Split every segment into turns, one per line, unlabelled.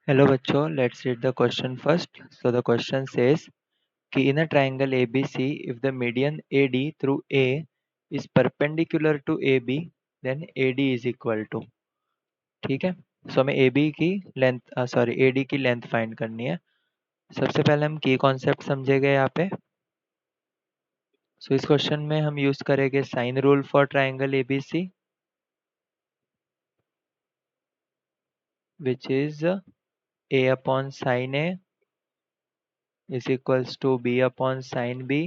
Hello बच्चों, let's read the question first. So the question says कि in a triangle ABC, if the median AD through A is perpendicular to AB, then AD is equal to, ठीक है। सो हमें AB की length AD की length find करनी है। सबसे पहले हम की कॉन्सेप्ट समझेंगे यहाँ पे। सो इस क्वेश्चन में हम यूज करेंगे sine rule for triangle ABC, which is A upon sin A is equals to B upon sin B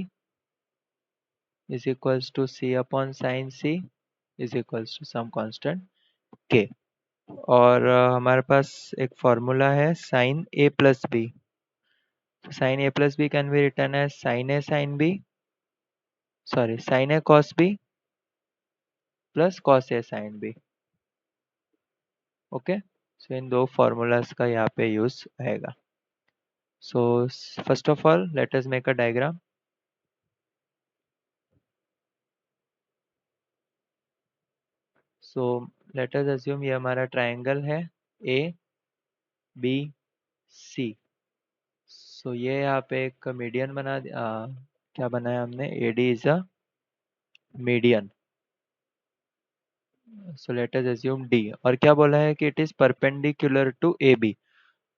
is equals to C upon sin C is equals to some constant K। और हमारे पास एक formula है sine A plus B. Sine A plus B can be written as sine A sine B, sine A cos B plus cos A sine B. Okay, so इन दो formulas का यहाँ पे use आएगा। So first of all let us make a diagram. So let us assume ये हमारा triangle है A B C. सो ये यहाँ पे एक मीडियन बना क्या बनाया हमने, A D is a median. So let us assume D, और क्या बोला है कि it is perpendicular to A B.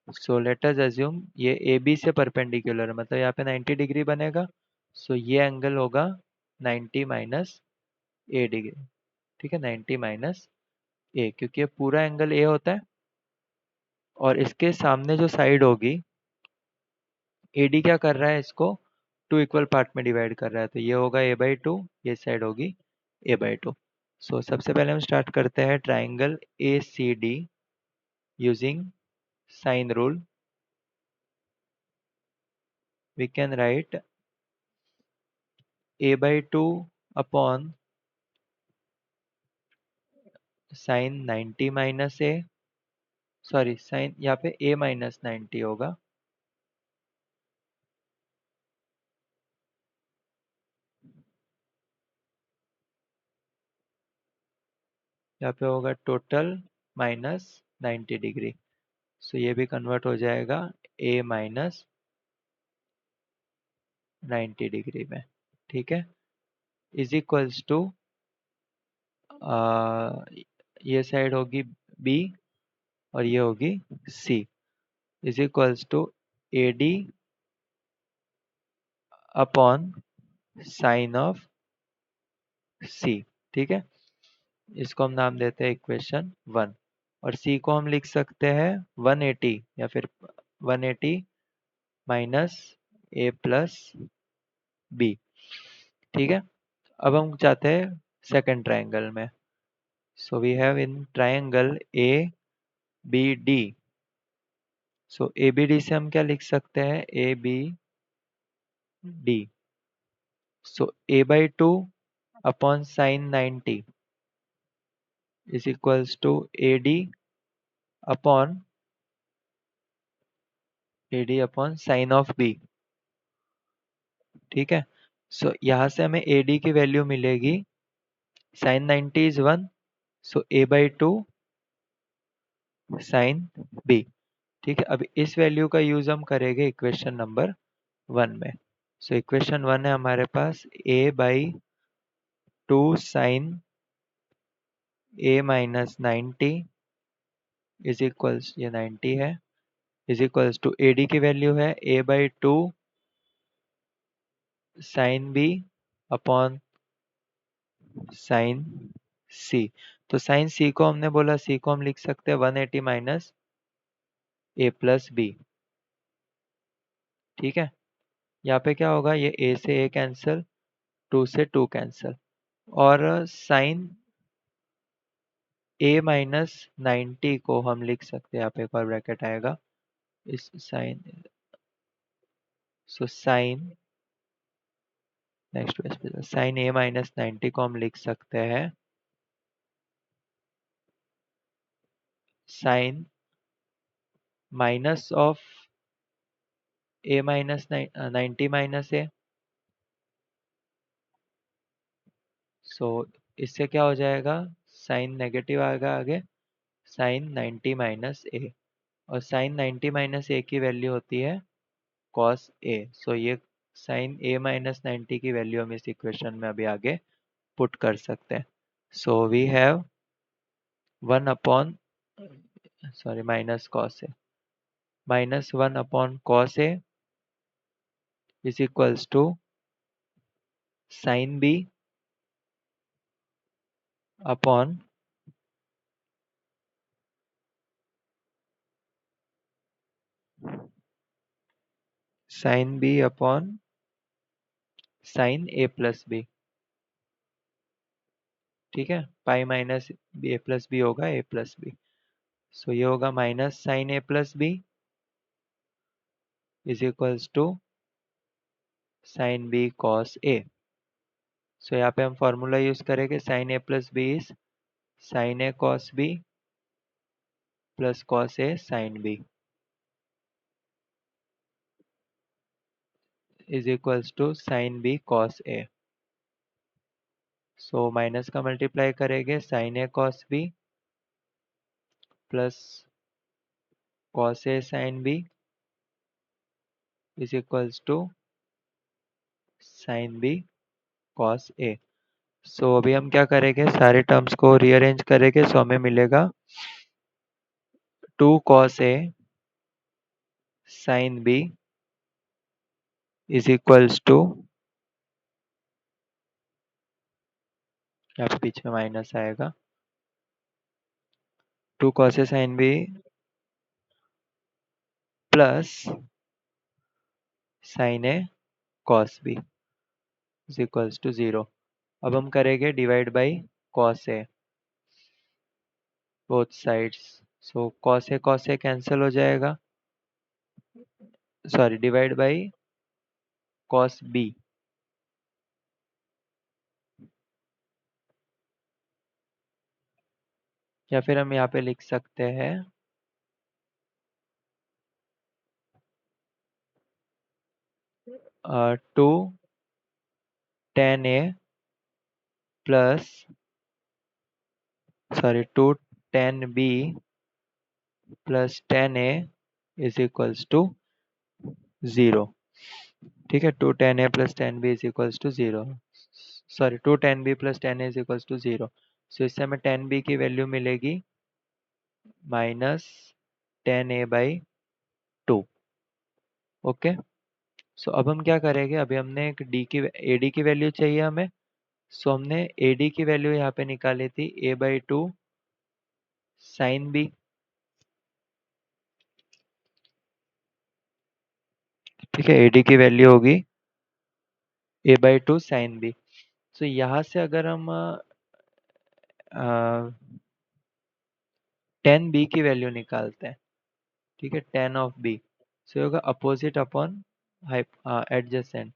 So let us assume ये ए बी से परपेंडिकुलर, मतलब यहाँ पे 90 डिग्री बनेगा। सो ये एंगल होगा 90 माइनस ए डिग्री, ठीक है, 90 माइनस ए, क्योंकि ये पूरा एंगल ए होता है और इसके सामने जो साइड होगी एडी क्या कर रहा है, इसको टू इक्वल पार्ट में डिवाइड कर रहा है, तो ये होगा ए बाई टू, ये साइड होगी ए बाई टू। सो सबसे पहले हम स्टार्ट करते हैं triangle A C D using sine rule. We can write a by 2 upon sine 90 minus A, sine यहाँ पे a माइनस 90 होगा, यहाँ पे होगा टोटल माइनस 90 डिग्री। सो ये भी कन्वर्ट हो जाएगा a माइनस 90 डिग्री में, ठीक है, इज इक्वल्स टू ये साइड होगी b और ये होगी c, is equals to A D upon sine of c, ठीक है। इसको हम नाम देते हैं इक्वेशन 1, और c को हम लिख सकते हैं 180 या फिर 180 माइनस ए प्लस बी, ठीक है। अब हम जाते हैं सेकंड ट्रायंगल में। So we have in triangle A B D. So A B D से हम क्या लिख सकते हैं, A B D. So A by two upon sine 90 is equals to A D upon sine of B, ठीक है। So यहाँ से हमें ए डी की वैल्यू मिलेगी, sine 90 is 1, so A by two sine B, ठीक है। अब इस वैल्यू का यूज हम करेंगे इक्वेशन नंबर 1 में। सो इक्वेशन 1 है हमारे पास A by two sine A minus 90 is equals, ये 90 है, is equals to A D की वैल्यू है A by two sine B upon sine C. तो साइन सी को हमने बोला, सी को हम लिख सकते हैं 180 माइनस ए प्लस बी, ठीक है। यहाँ पे क्या होगा, ये ए से ए कैंसिल, टू से टू कैंसिल, और साइन ए माइनस 90 को हम लिख सकते हैं, यहाँ पे एक और ब्रैकेट आएगा इस sine, so sine next sine A minus 90 को हम लिख सकते हैं sine minus of A minus 90 minus A. So इससे क्या हो जाएगा, साइन नेगेटिव आएगा आगे, साइन 90 माइनस ए, और साइन 90 माइनस ए की वैल्यू होती है कॉस ए। सो ये साइन ए माइनस 90 की वैल्यू हम इस इक्वेशन में अभी आगे पुट कर सकते हैं। So we have 1 upon sorry minus cos A, minus 1 upon cos A is equals to sine B upon sine B upon sine A plus B. ठीक है, pi minus A plus B होगा A plus B. So ये होगा minus sine A plus B is equals to sine B cos A. So यहाँ पे हम formula use करेंगे sine A plus B is sign A cos B plus cos A sine B is equals to sine B cos A. So minus का multiply करेंगे sine A cos B plus cos A sine B is equals to sine B cos A. So अभी हम क्या करेंगे, सारे terms को rearrange करेंगे। सो हमें मिलेगा 2 cos A sine B is equals to, यहाँ पे बीच में माइनस आएगा, 2 cos A sine B plus sine A cos B is equals to 0। अब हम करेंगे divide by cos A both sides. So cos A cancel हो जाएगा, sorry divide by cos B. या फिर हम यहाँ पे लिख सकते हैं 2 tan A plus sorry 2 tan B plus tan A is equals to 0। ठीक है, 2 tan A plus tan B is equals to 0, sorry 2 tan B plus tan A is equals to 0। So इससे हमें tan बी की value मिलेगी minus tan A by 2। Okay, so अब हम क्या करेंगे, अभी हमने एक डी की ए डी की वैल्यू चाहिए हमें। सो हमने ए डी की वैल्यू यहाँ पे निकाली थी ए बाई 2 साइन बी। ठीक है, ए डी की वैल्यू होगी ए बाई 2 साइन बी। सो यहाँ से अगर हम टेन बी की वैल्यू निकालते हैं, ठीक है, टेन ऑफ बी, सो होगा opposite upon adjacent.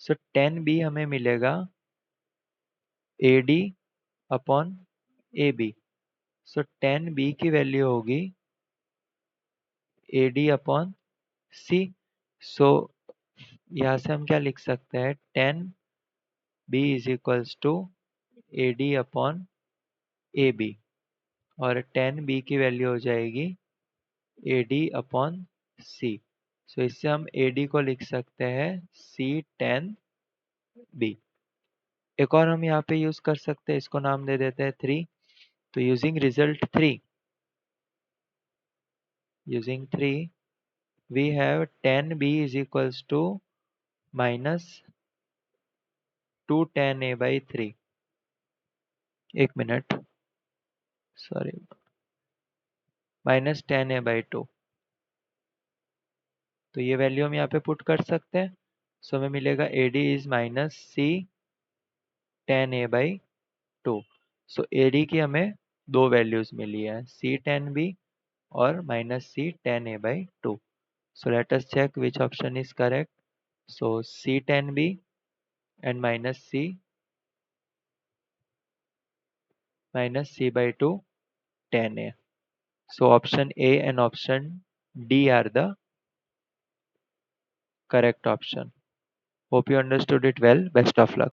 So tan B हमें मिलेगा A D upon A B. So tan B की वैल्यू होगी ए डी अपॉन सी। सो यहाँ से हम क्या लिख सकते हैं, tan B is equals to A D upon A B, और टेन बी की वैल्यू हो जाएगी ए डी अपॉन सी। सो इससे हम ए डी को लिख सकते हैं सी टेन बी। एक और हम यहाँ पे यूज कर सकते हैं, इसको नाम दे देते हैं 3। तो using 3 we have 10b is equals to minus 2 tan a by 3। एक मिनट, सॉरी, माइनस 10a/2। तो ये वैल्यू हम यहाँ पे पुट कर सकते हैं। सो हमें मिलेगा A D is minus C 10a/2। So A D की हमें दो वैल्यूज मिली है, सी 10b और minus C 10a/2। So let us check which option is correct. So C 10b and minus c by 2 tan a. So option A and option D are the correct option. Hope you understood it well. Best of luck.